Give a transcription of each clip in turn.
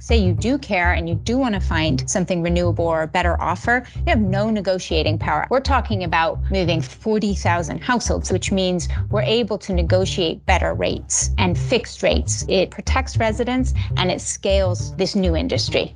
say you do care and you do want to find something renewable or a better offer, you have no negotiating power. We're talking about moving 40,000 households, which means we're able to negotiate better rates and fixed rates. It protects residents and it scales this new industry.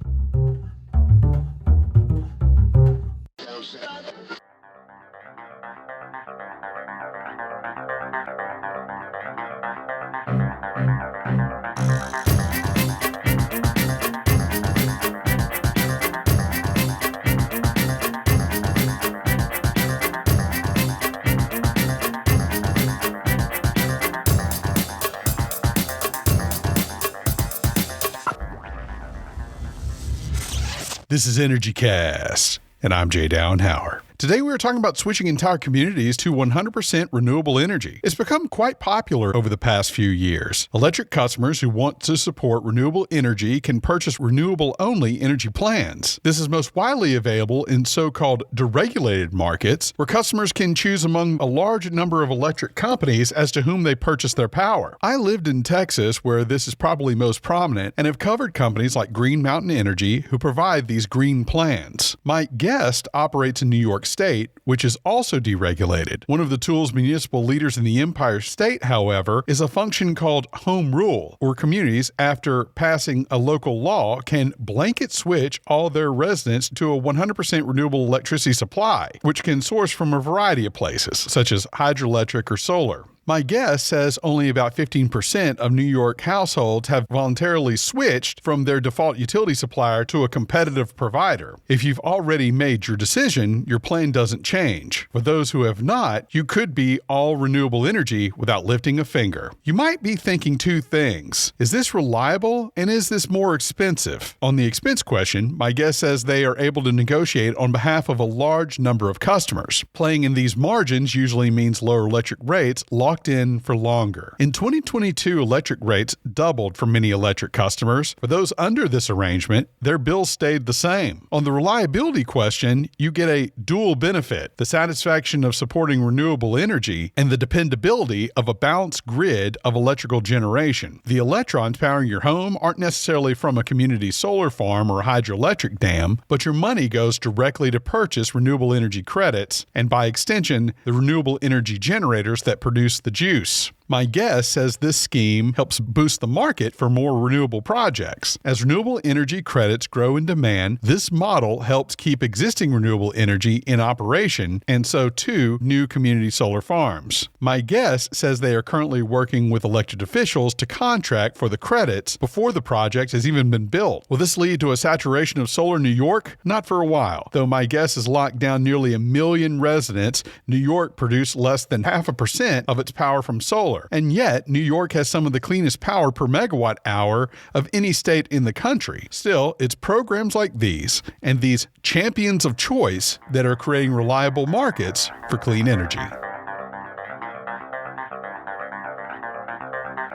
This is Energy Cast, and I'm Jay Downhauer. Today we are talking about switching entire communities to 100% renewable energy. It's become quite popular over the past few years. Electric customers who want to support renewable energy can purchase renewable-only energy plans. This is most widely available in so-called deregulated markets, where customers can choose among a large number of electric companies as to whom they purchase their power. I lived in Texas, where this is probably most prominent, and have covered companies like Green Mountain Energy who provide these green plans. My guest operates in New York State, which is also deregulated. One of the tools municipal leaders in the Empire State, however, is a function called home rule, where communities, after passing a local law, can blanket switch all their residents to a 100% renewable electricity supply, which can source from a variety of places, such as hydroelectric or solar. My guest says only about 15% of New York households have voluntarily switched from their default utility supplier to a competitive provider. If you've already made your decision, your plan doesn't change. For those who have not, you could be all renewable energy without lifting a finger. You might be thinking two things. Is this reliable, and is this more expensive? On the expense question, my guest says they are able to negotiate on behalf of a large number of customers. Playing in these margins usually means lower electric rates locked in for longer. In 2022, electric rates doubled for many electric customers. For those under this arrangement, their bills stayed the same. On the reliability question, you get a dual benefit: the satisfaction of supporting renewable energy and the dependability of a balanced grid of electrical generation. The electrons powering your home aren't necessarily from a community solar farm or hydroelectric dam, but your money goes directly to purchase renewable energy credits and, by extension, the renewable energy generators that produce the juice. My guest says this scheme helps boost the market for more renewable projects. As renewable energy credits grow in demand, this model helps keep existing renewable energy in operation, and so too new community solar farms. My guest says they are currently working with elected officials to contract for the credits before the project has even been built. Will this lead to a saturation of solar in New York? Not for a while. Though my guest has locked down nearly 1 million residents, New York produced less than 0.5% of its power from solar. And yet, New York has some of the cleanest power per megawatt hour of any state in the country. Still, it's programs like these and these champions of choice that are creating reliable markets for clean energy.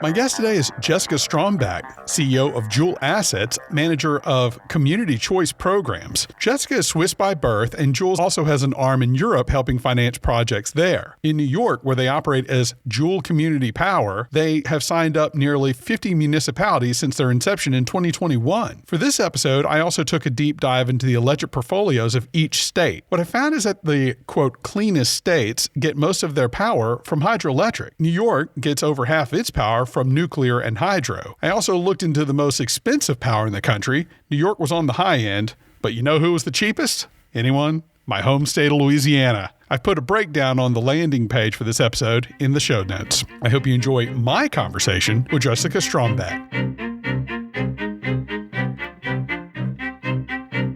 My guest today is Jessica Strombeck, CEO of Joule Assets, manager of community choice programs. Jessica is Swiss by birth, and Joule also has an arm in Europe helping finance projects there. In New York, where they operate as Joule Community Power, they have signed up nearly 50 municipalities since their inception in 2021. For this episode, I also took a deep dive into the electric portfolios of each state. What I found is that the, quote, cleanest states get most of their power from hydroelectric. New York gets over half its power from nuclear and hydro. I also looked into the most expensive power in the country. New York was on the high end, but you know who was the cheapest? Anyone? My home state of Louisiana. I've put a breakdown on the landing page for this episode in the show notes. I hope you enjoy my conversation with Jessica Strombeck.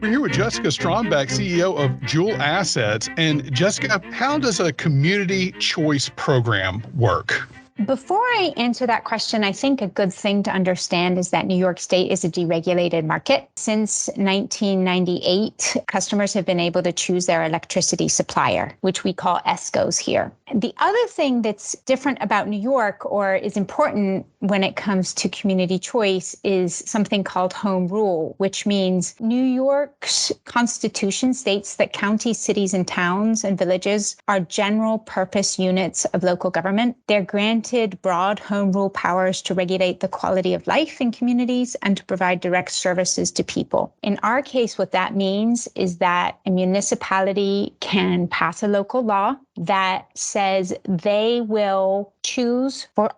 We're here with Jessica Strombeck, CEO of Joule Assets. And Jessica, how does a community choice program work? Before I answer that question, I think a good thing to understand is that New York State is a deregulated market. Since 1998, customers have been able to choose their electricity supplier, which we call ESCOs here. The other thing that's different about New York, or is important when it comes to community choice, is something called home rule, which means New York's constitution states that counties, cities, and towns and villages are general purpose units of local government. They're granted broad home rule powers to regulate the quality of life in communities and to provide direct services to people. In our case, what that means is that a municipality can pass a local law that says they will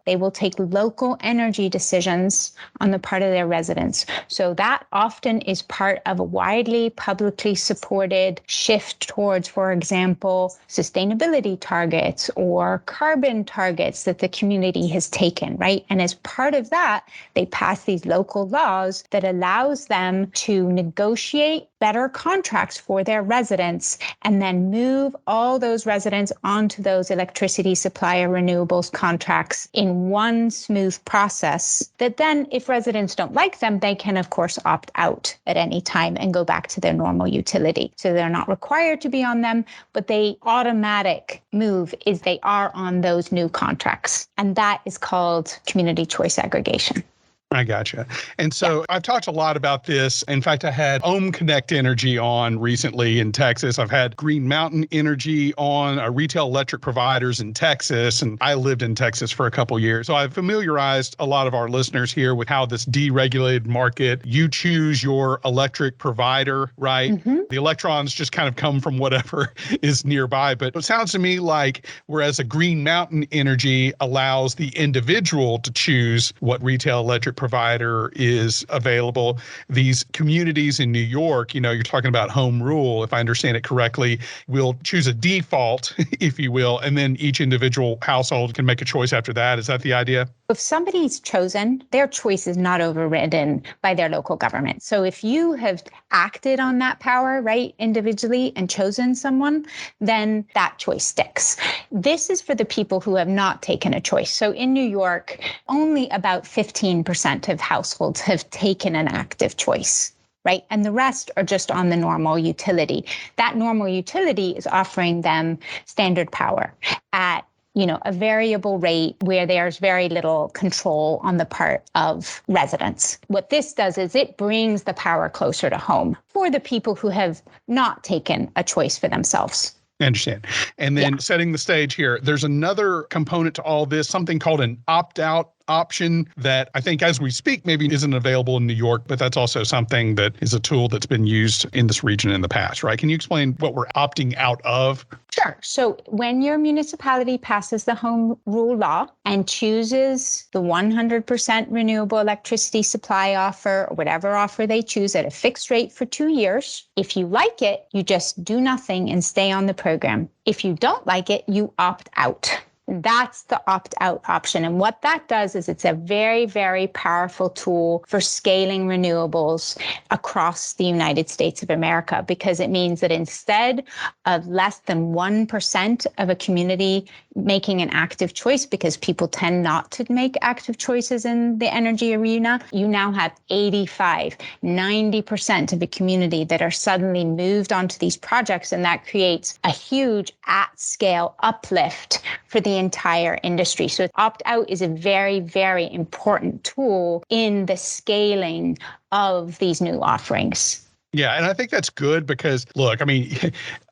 they will take local energy decisions on the part of their residents. So that often is part of a widely publicly supported shift towards, for example, sustainability targets or carbon targets that the community has taken, right? And as part of that, they pass these local laws that allows them to negotiate better contracts for their residents and then move all those residents onto those electricity supply or renewables contracts in one smooth process that then, if residents don't like them, they can, of course, opt out at any time and go back to their normal utility. So they're not required to be on them, but the automatic move is they are on those new contracts. And that is called community choice aggregation. I gotcha. And so I've talked a lot about this. In fact, I had Ohm Connect Energy on recently in Texas. I've had Green Mountain Energy on, retail electric providers in Texas. And I lived in Texas for a couple of years. So I've familiarized a lot of our listeners here with how this deregulated market, you choose your electric provider, right? Mm-hmm. The electrons just kind of come from whatever is nearby. But it sounds to me like whereas a Green Mountain Energy allows the individual to choose what retail electric provider is available, these communities in New York, you're talking about home rule, if I understand it correctly, will choose a default, if you will, and then each individual household can make a choice after that. Is that the idea? If somebody's chosen, their choice is not overridden by their local government. So if you have acted on that power, right, individually and chosen someone, then that choice sticks. This is for the people who have not taken a choice. So in New York, only about 15% of households have taken an active choice. Right. And the rest are just on the normal utility. That normal utility is offering them standard power at a variable rate where there's very little control on the part of residents. What this does is it brings the power closer to home for the people who have not taken a choice for themselves. I understand. And then setting the stage here, there's another component to all this, something called an opt-out option that I think as we speak maybe isn't available in New York, but that's also something that is a tool that's been used in this region in the past, right? Can you explain what we're opting out of? Sure. So when your municipality passes the home rule law and chooses the 100% renewable electricity supply offer, or whatever offer they choose at a fixed rate for 2 years, if you like it, you just do nothing and stay on the program. If you don't like it, you opt out. That's the opt-out option. And what that does is it's a very, very powerful tool for scaling renewables across the United States of America, because it means that instead of less than 1% of a community making an active choice, because people tend not to make active choices in the energy arena, you now have 85, 90% of a community that are suddenly moved onto these projects. And that creates a huge at-scale uplift for the entire industry. So opt-out is a very, very important tool in the scaling of these new offerings. Yeah, and I think that's good because, look, I mean,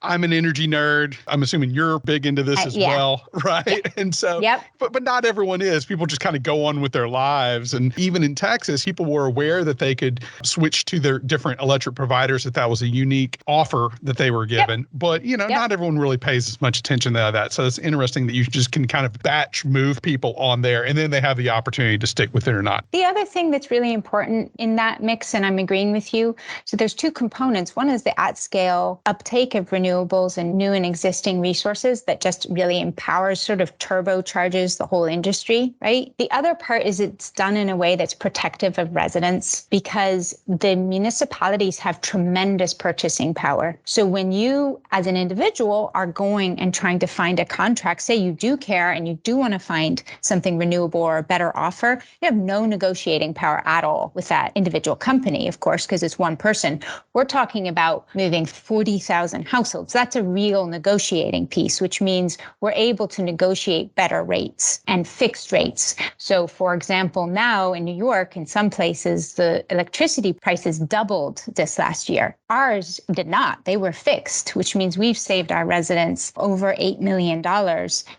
I'm an energy nerd. I'm assuming you're big into this as well, right? Yep. And so, but not everyone is. People just kind of go on with their lives. And even in Texas, people were aware that they could switch to their different electric providers, that was a unique offer that they were given. But, not everyone really pays as much attention to that. So it's interesting that you just can kind of batch move people on there, and then they have the opportunity to stick with it or not. The other thing that's really important in that mix, and I'm agreeing with you, so there's two components. One is the at-scale uptake of renewables and new and existing resources that just really empowers, sort of turbocharges the whole industry, right? The other part is it's done in a way that's protective of residents, because the municipalities have tremendous purchasing power. So when you, as an individual, are going and trying to find a contract, say you do care and you do want to find something renewable or a better offer, you have no negotiating power at all with that individual company, of course, because it's one person. we're talking about moving 40,000 households. That's a real negotiating piece, which means we're able to negotiate better rates and fixed rates. So for example, now in New York, in some places, the electricity prices doubled this last year. Ours did not. They were fixed, which means we've saved our residents over $8 million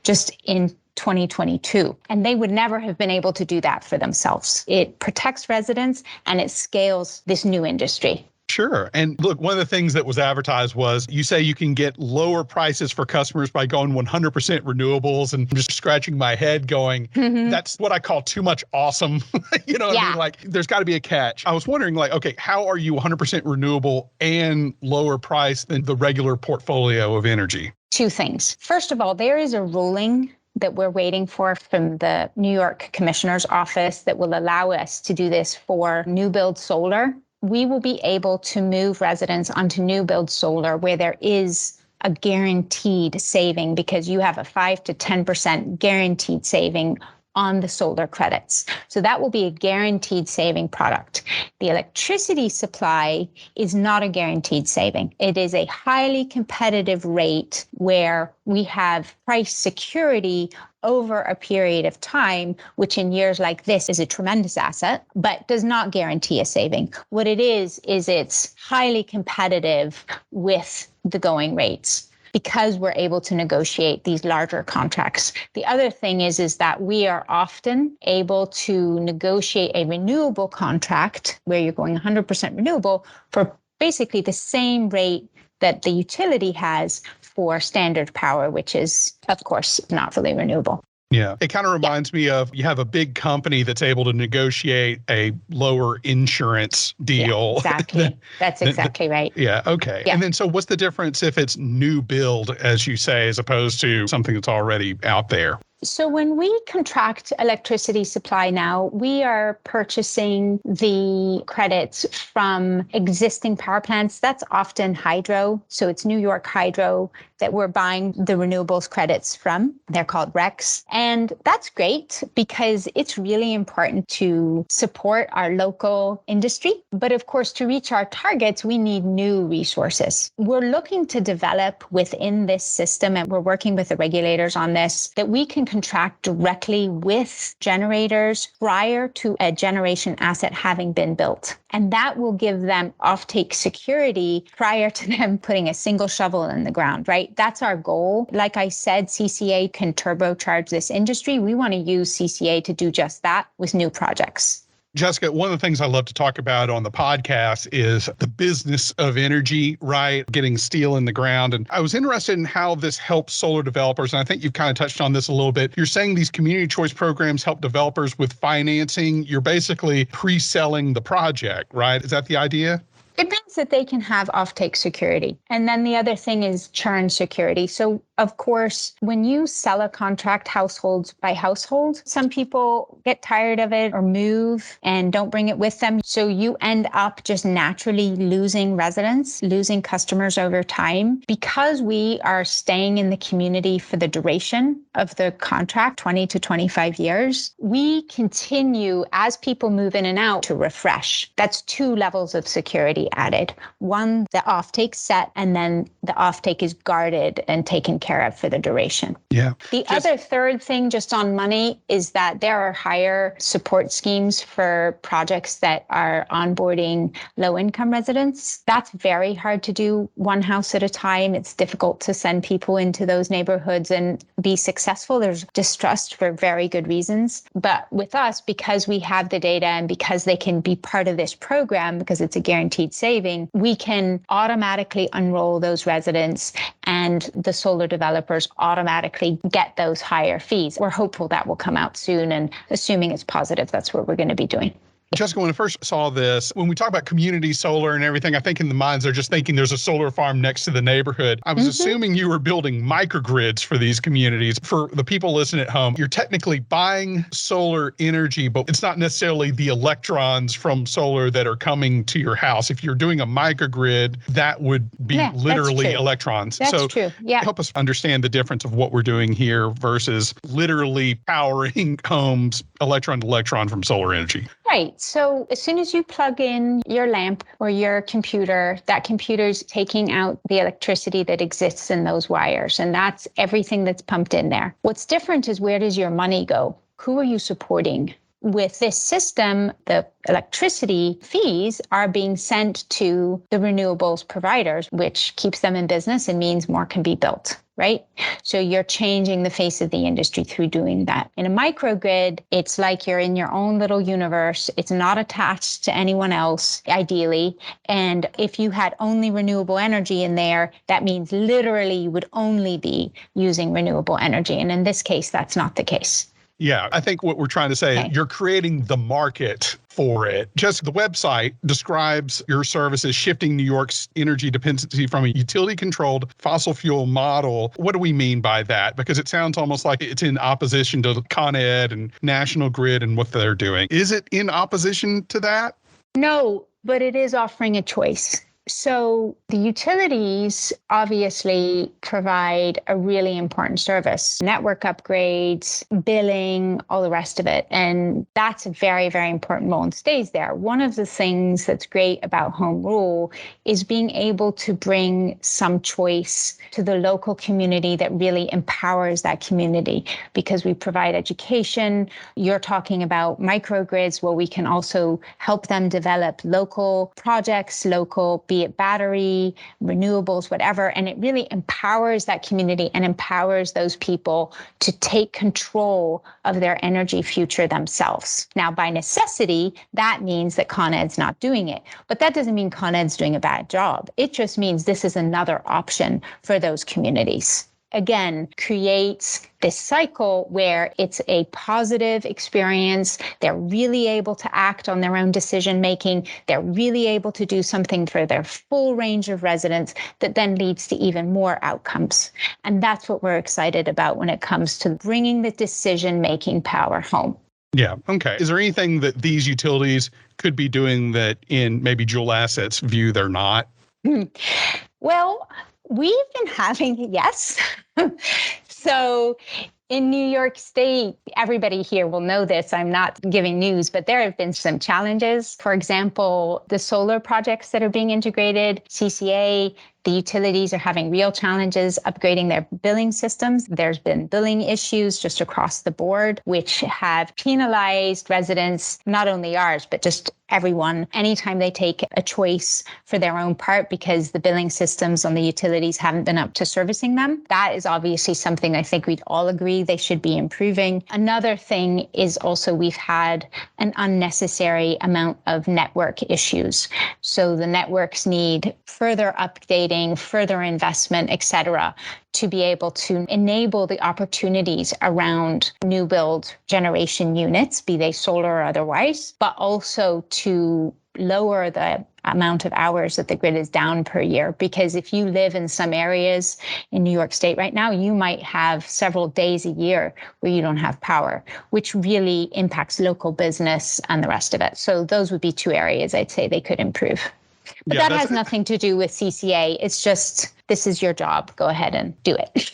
just in 2022. And they would never have been able to do that for themselves. It protects residents and it scales this new industry. Sure. And look, one of the things that was advertised was you say you can get lower prices for customers by going 100% renewables, and I'm just scratching my head going, that's what I call too much awesome. You know what I mean? Like there's got to be a catch. I was wondering like, okay, how are you 100% renewable and lower price than the regular portfolio of energy? Two things. First of all, there is a ruling that we're waiting for from the New York Commissioner's Office that will allow us to do this for new build solar. We will be able to move residents onto new build solar where there is a guaranteed saving, because you have a 5 to 10% guaranteed saving on the solar credits. So that will be a guaranteed saving product. The electricity supply is not a guaranteed saving. It is a highly competitive rate where we have price security over a period of time, which in years like this is a tremendous asset, but does not guarantee a saving. What it is it's highly competitive with the going rates, because we're able to negotiate these larger contracts. The other thing is that we are often able to negotiate a renewable contract where you're going 100% renewable for basically the same rate that the utility has for standard power, which is, of course, not fully renewable. Yeah. It kind of reminds me of, you have a big company that's able to negotiate a lower insurance deal. Yeah, exactly. That's exactly right. Yeah. Okay. Yeah. And then, so what's the difference if it's new build, as you say, as opposed to something that's already out there? So when we contract electricity supply now, we are purchasing the credits from existing power plants. That's often hydro. So it's New York Hydro that we're buying the renewables credits from. They're called RECs. And that's great because it's really important to support our local industry. But of course, to reach our targets, we need new resources. We're looking to develop within this system, and we're working with the regulators on this, that we can contract directly with generators prior to a generation asset having been built. And that will give them offtake security prior to them putting a single shovel in the ground, right? That's our goal. Like I said, CCA can turbocharge this industry. We want to use CCA to do just that with new projects. Jessica, one of the things I love to talk about on the podcast is the business of energy, right? Getting steel in the ground. And I was interested in how this helps solar developers. And I think you've kind of touched on this a little bit. You're saying these community choice programs help developers with financing. You're basically pre-selling the project, right? Is that the idea? It means that they can have offtake security. And then the other thing is churn security. So of course, when you sell a contract household by household, some people get tired of it or move and don't bring it with them. So you end up just naturally losing residents, losing customers over time. Because we are staying in the community for the duration of the contract, 20 to 25 years, we continue as people move in and out to refresh. That's 2 levels of security added. One, the offtake set, and then the offtake is guarded and taken care of for the duration. Yeah. The other third thing just on money is that there are higher support schemes for projects that are onboarding low-income residents. That's very hard to do one house at a time. It's difficult to send people into those neighborhoods and be successful. There's distrust for very good reasons. But with us, because we have the data and because they can be part of this program, because it's a guaranteed saving, we can automatically enroll those residents, and the solar developers automatically get those higher fees. We're hopeful that will come out soon, and assuming it's positive, that's what we're going to be doing. Jessica, when I first saw this, when we talk about community solar and everything, I think in the minds they're just thinking there's a solar farm next to the neighborhood. I was assuming you were building microgrids for these communities. For the people listening at home, you're technically buying solar energy, but it's not necessarily the electrons from solar that are coming to your house. If you're doing a microgrid, that would be literally electrons. That's true. Yeah. Help us understand the difference of what we're doing here versus literally powering homes electron to electron from solar energy. Right. So as soon as you plug in your lamp or your computer, that computer's taking out the electricity that exists in those wires. And that's everything that's pumped in there. What's different is, where does your money go? Who are you supporting? With this system, the electricity fees are being sent to the renewables providers, which keeps them in business and means more can be built, right? So you're changing the face of the industry through doing that. In a microgrid, it's like you're in your own little universe. It's not attached to anyone else, ideally. And if you had only renewable energy in there, that means literally you would only be using renewable energy. And in this case, that's not the case. Yeah, I think what we're trying to say, you're creating the market for it. Just the website describes your service as shifting New York's energy dependency from a utility-controlled fossil fuel model. What do we mean by that? Because it sounds almost like it's in opposition to Con Ed and National Grid and what they're doing. Is it in opposition to that? No, but it is offering a choice. So the utilities obviously provide a really important service, network upgrades, billing, all the rest of it. And that's a very, very important role and stays there. One of the things that's great about home rule is being able to bring some choice to the local community that really empowers that community, because we provide education. You're talking about microgrids, where we can also help them develop local projects, be it battery, renewables, whatever. And it really empowers that community and empowers those people to take control of their energy future themselves. Now, by necessity, that means that Con Ed's not doing it. But that doesn't mean Con Ed's doing a bad job. It just means this is another option for those communities. Again, creates this cycle where it's a positive experience. They're really able to act on their own decision making. They're really able to do something for their full range of residents that then leads to even more outcomes. And that's what we're excited about when it comes to bringing the decision making power home. Yeah. Okay. Is there anything that these utilities could be doing that in maybe Joule Assets view they're not? Well, we've been having, yes. So in New York State, everybody here will know this. I'm not giving news, but there have been some challenges. For example, the solar projects that are being integrated, CCA, the utilities are having real challenges upgrading their billing systems. There's been billing issues just across the board, which have penalized residents, not only ours, but just everyone, anytime they take a choice for their own part, because the billing systems on the utilities haven't been up to servicing them. That is obviously something I think we'd all agree they should be improving. Another thing is also we've had an unnecessary amount of network issues. So the networks need further updating, further investment, et cetera, to be able to enable the opportunities around new build generation units, be they solar or otherwise, but also to lower the amount of hours that the grid is down per year. Because if you live in some areas in New York State right now, you might have several days a year where you don't have power, which really impacts local business and the rest of it. So those would be two areas I'd say they could improve. But that has nothing to do with CCA. It's just, this is your job. Go ahead and do it.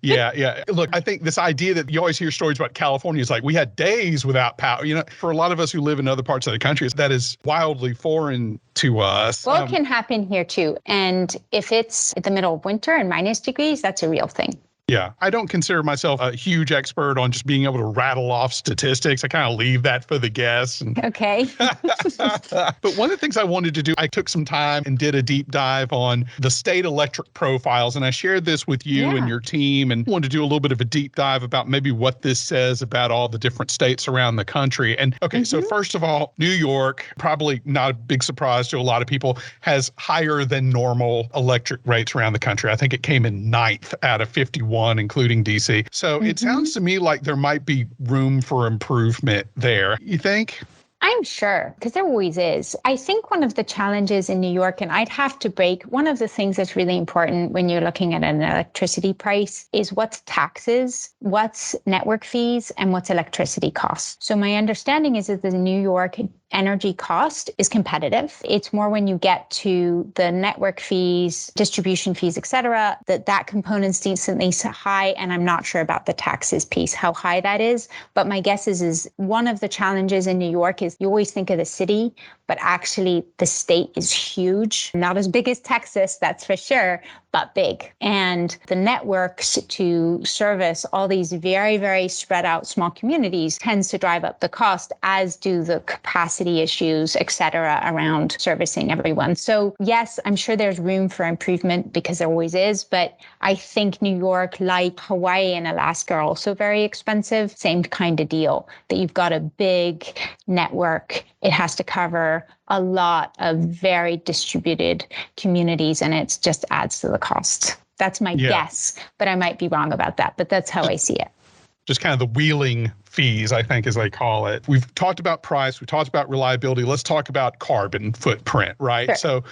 Yeah. Look, I think this idea that you always hear stories about California is like, we had days without power. You know, for a lot of us who live in other parts of the country, that is wildly foreign to us. Well, it can happen here too. And if it's in the middle of winter and minus degrees, that's a real thing. Yeah, I don't consider myself a huge expert on just being able to rattle off statistics. I kind of leave that for the guests. Okay. But one of the things I wanted to do, I took some time and did a deep dive on the state electric profiles. And I shared this with you and your team, and wanted to do a little bit of a deep dive about maybe what this says about all the different states around the country. And okay, so first of all, New York, probably not a big surprise to a lot of people, has higher than normal electric rates around the country. I think it came in 9th out of 51. Including DC. So it sounds to me like there might be room for improvement there. You think? I'm sure, because there always is. I think one of the challenges in New York, and I'd have to break, one of the things that's really important when you're looking at an electricity price is what's taxes, what's network fees, and what's electricity costs. So my understanding is that the New York energy cost is competitive. It's more when you get to the network fees, distribution fees, et cetera, that component's decently high. And I'm not sure about the taxes piece, how high that is. But my guess is one of the challenges in New York is is you always think of the city, but actually the state is huge. Not as big as Texas, that's for sure, but big. And the networks to service all these very, very spread out small communities tends to drive up the cost, as do the capacity issues, et cetera, around servicing everyone. So yes, I'm sure there's room for improvement because there always is, but I think New York, like Hawaii and Alaska, are also very expensive. Same kind of deal, that you've got a big network. It has to cover a lot of very distributed communities, and it just adds to the cost. That's my guess, but I might be wrong about that, but that's how I see it. Just kind of the wheeling fees, I think, as they call it. We've talked about price. We talked about reliability. Let's talk about carbon footprint, right? Sure. So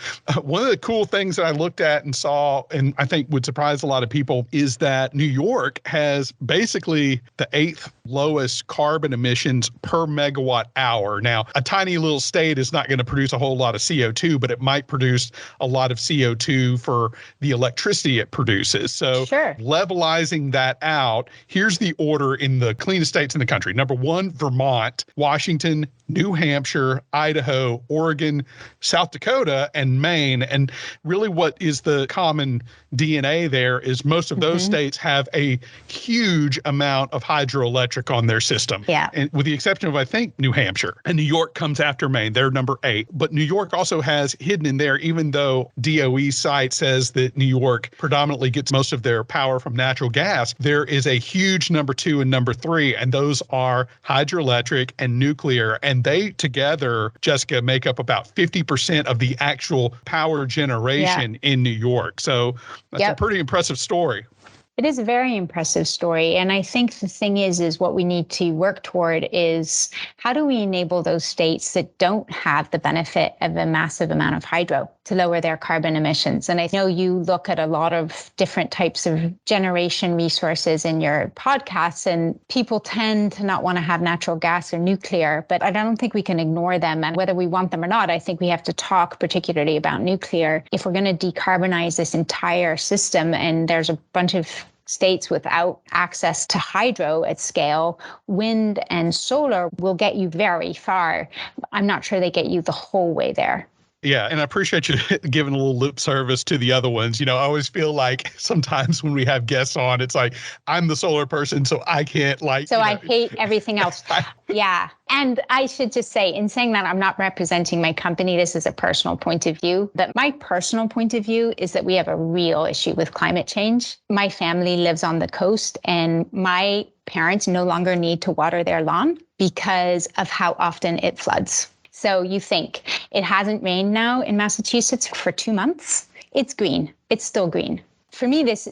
one of the cool things that I looked at and saw, and I think would surprise a lot of people, is that New York has basically the 8th lowest carbon emissions per megawatt hour. Now, a tiny little state is not going to produce a whole lot of CO2, but it might produce a lot of CO2 for the electricity it produces. So levelizing that out, here's the order in the cleanest states in the country. Number 1, Vermont, Washington, New Hampshire, Idaho, Oregon, South Dakota, and Maine. And really what is the common DNA there is most of those states have a huge amount of hydroelectric on their system. Yeah. And with the exception of, I think, New Hampshire. And New York comes after Maine. They're number 8. But New York also has hidden in there, even though DOE's site says that New York predominantly gets most of their power from natural gas, there is a huge number 2 and number 3, and those are hydroelectric and nuclear. And they together, Jessica, make up about 50% of the actual power generation in New York. So that's a pretty impressive story. It is a very impressive story. And I think the thing is what we need to work toward is how do we enable those states that don't have the benefit of a massive amount of hydro to lower their carbon emissions? And I know you look at a lot of different types of generation resources in your podcasts, and people tend to not want to have natural gas or nuclear, but I don't think we can ignore them. And whether we want them or not, I think we have to talk particularly about nuclear. If we're going to decarbonize this entire system, and there's a bunch of states without access to hydro at scale, wind and solar will get you very far. I'm not sure they get you the whole way there. Yeah, and I appreciate you giving a little lip service to the other ones. You know, I always feel like sometimes when we have guests on, it's like, I'm the solar person, so I can't So I hate everything else. Yeah. And I should just say, in saying that, I'm not representing my company. This is a personal point of view. But my personal point of view is that we have a real issue with climate change. My family lives on the coast, and my parents no longer need to water their lawn because of how often it floods. So you think it hasn't rained now in Massachusetts for 2 months. It's green. It's still green. For me, this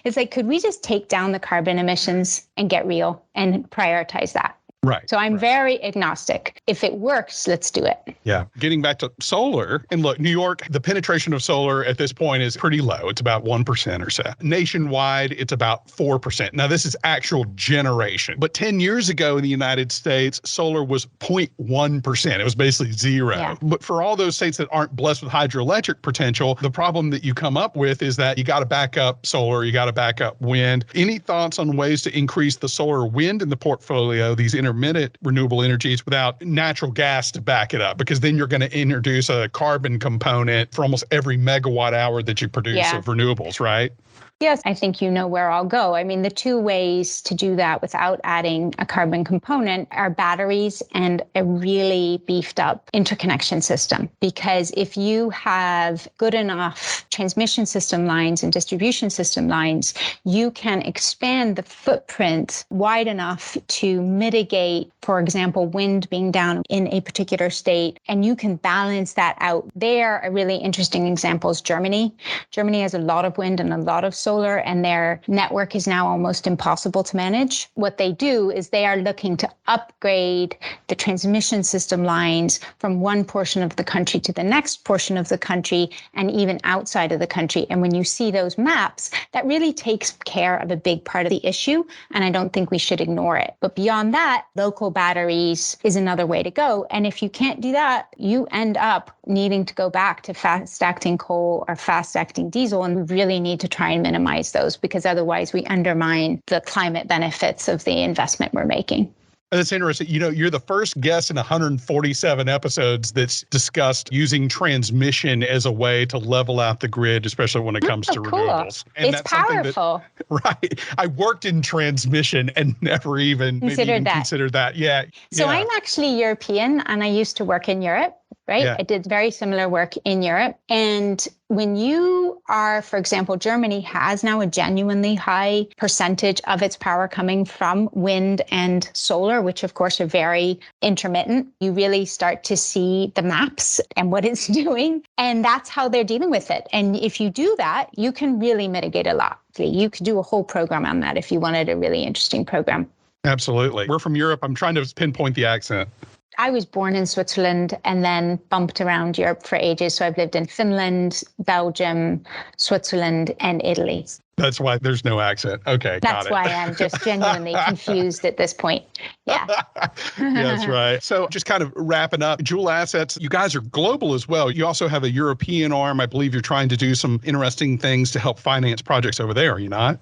is like, could we just take down the carbon emissions and get real and prioritize that? Right. So I'm very agnostic. If it works, let's do it. Yeah. Getting back to solar, and look, New York, the penetration of solar at this point is pretty low. It's about 1% or so. Nationwide, it's about 4%. Now, this is actual generation. But 10 years ago in the United States, solar was 0.1%. It was basically zero. Yeah. But for all those states that aren't blessed with hydroelectric potential, the problem that you come up with is that you got to back up solar, you got to back up wind. Any thoughts on ways to increase the solar wind in the portfolio, these intermittent renewable energies, without natural gas to back it up? Because then you're going to introduce a carbon component for almost every megawatt hour that you produce of renewables, right? Yes, I think you know where I'll go. I mean, the two ways to do that without adding a carbon component are batteries and a really beefed up interconnection system. Because if you have good enough transmission system lines and distribution system lines, you can expand the footprint wide enough to mitigate, for example, wind being down in a particular state, and you can balance that out. There, a really interesting example is Germany. Germany has a lot of wind and a lot of solar, and their network is now almost impossible to manage. What they do is they are looking to upgrade the transmission system lines from one portion of the country to the next portion of the country, and even outside of the country. And when you see those maps, that really takes care of a big part of the issue, and I don't think we should ignore it. But beyond that, local batteries is another way to go. And if you can't do that, you end up needing to go back to fast-acting coal or fast-acting diesel, and we really need to try and minimize those, because otherwise we undermine the climate benefits of the investment we're making. That's interesting. You're the first guest in 147 episodes that's discussed using transmission as a way to level out the grid, especially when it comes to renewables. And it's powerful. Right. I worked in transmission and never even considered that. Yeah. So I'm actually European and I used to work in Europe. Right? Yeah. I did very similar work in Europe. And when you are, for example, Germany has now a genuinely high percentage of its power coming from wind and solar, which of course are very intermittent. You really start to see the maps and what it's doing. And that's how they're dealing with it. And if you do that, you can really mitigate a lot. You could do a whole program on that if you wanted a really interesting program. Absolutely. We're from Europe. I'm trying to pinpoint the accent. I was born in Switzerland and then bumped around Europe for ages. So I've lived in Finland, Belgium, Switzerland, and Italy. That's why there's no accent. Okay, That's why I'm just genuinely confused at this point. Yeah. That's right. So just kind of wrapping up, Joule Assets, you guys are global as well. You also have a European arm. I believe you're trying to do some interesting things to help finance projects over there, are you not?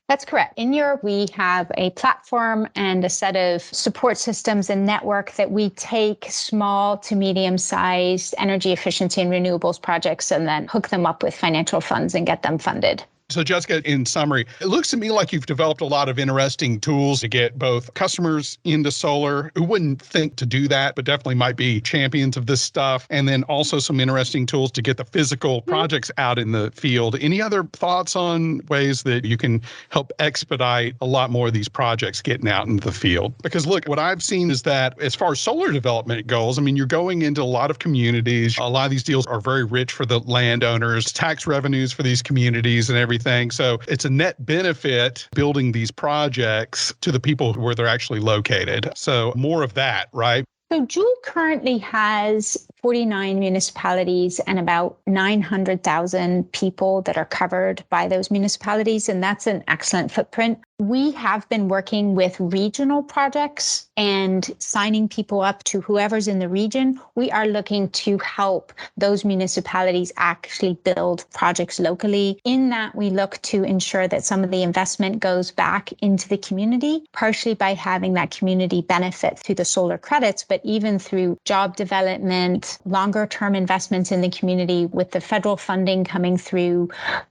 That's correct. In Europe, we have a platform and a set of support systems and network that we take small to medium-sized energy efficiency and renewables projects and then hook them up with financial funds and get them funded. So Jessica, in summary, it looks to me like you've developed a lot of interesting tools to get both customers into solar who wouldn't think to do that, but definitely might be champions of this stuff. And then also some interesting tools to get the physical projects out in the field. Any other thoughts on ways that you can help expedite a lot more of these projects getting out into the field? Because look, what I've seen is that as far as solar development goes, I mean, you're going into a lot of communities. A lot of these deals are very rich for the landowners, tax revenues for these communities and everything. So it's a net benefit building these projects to the people where they're actually located. So more of that, right? So Joule currently has 49 municipalities and about 900,000 people that are covered by those municipalities, and that's an excellent footprint. We have been working with regional projects and signing people up to whoever's in the region. We are looking to help those municipalities actually build projects locally. In that, we look to ensure that some of the investment goes back into the community, partially by having that community benefit through the solar credits, but even through job development, longer term investments in the community. With the federal funding coming through,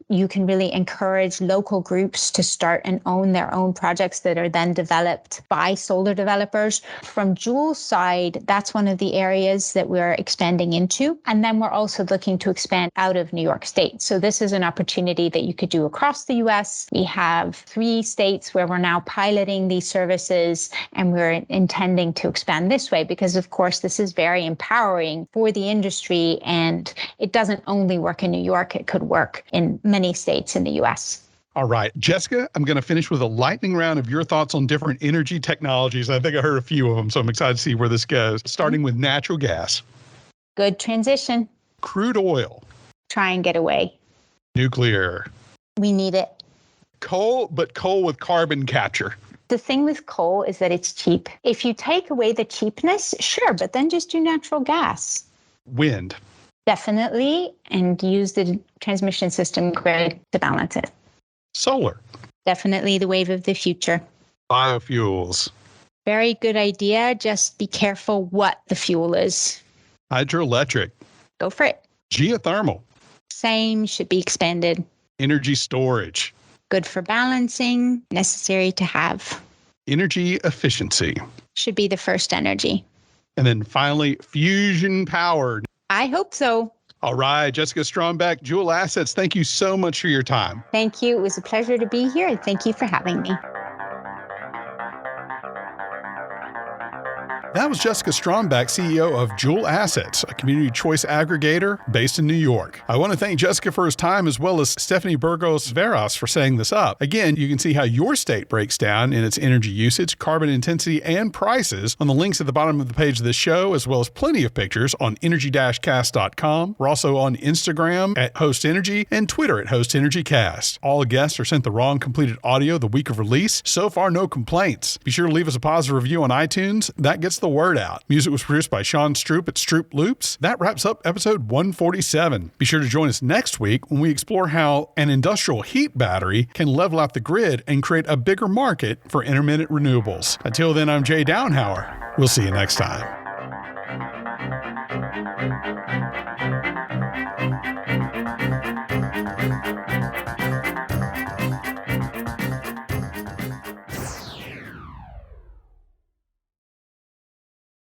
you can really encourage local groups to start and own their own projects that are then developed by solar developers. From Joule's side, that's one of the areas that we're expanding into. And then we're also looking to expand out of New York State. So this is an opportunity that you could do across the US. We have 3 states where we're now piloting these services, and we're intending to expand this way because, of course, this is very empowering for the industry. And it doesn't only work in New York, it could work in many states in the US. All right, Jessica, I'm going to finish with a lightning round of your thoughts on different energy technologies. I think I heard a few of them, so I'm excited to see where this goes. Starting with natural gas. Good transition. Crude oil. Try and get away. Nuclear. We need it. Coal, but coal with carbon capture. The thing with coal is that it's cheap. If you take away the cheapness, sure, but then just do natural gas. Wind. Definitely, and use the transmission system grid to balance it. Solar. Definitely the wave of the future. Biofuels. Very good idea. Just be careful what the fuel is. Hydroelectric. Go for it. Geothermal. Same, should be expanded. Energy storage. Good for balancing, necessary to have. Energy efficiency. Should be the first energy. And then finally, fusion power. I hope so. All right, Jessica Strombeck, Joule Assets, thank you so much for your time. Thank you. It was a pleasure to be here, and thank you for having me. That was Jessica Strombeck, CEO of Joule Assets, a community choice aggregator based in New York. I want to thank Jessica for his time, as well as Stephanie Burgos Veras for setting this up. Again, you can see how your state breaks down in its energy usage, carbon intensity, and prices on the links at the bottom of the page of this show, as well as plenty of pictures on energy-cast.com. We're also on Instagram at Host Energy and Twitter at Host Energy Cast. All guests are sent the wrong completed audio the week of release. So far, no complaints. Be sure to leave us a positive review on iTunes. That gets the the word out. Music was produced by Sean Stroop at Stroop Loops. That wraps up episode 147. Be sure to join us next week when we explore how an industrial heat battery can level out the grid and create a bigger market for intermittent renewables. Until then, I'm Jay Downhauer. We'll see you next time.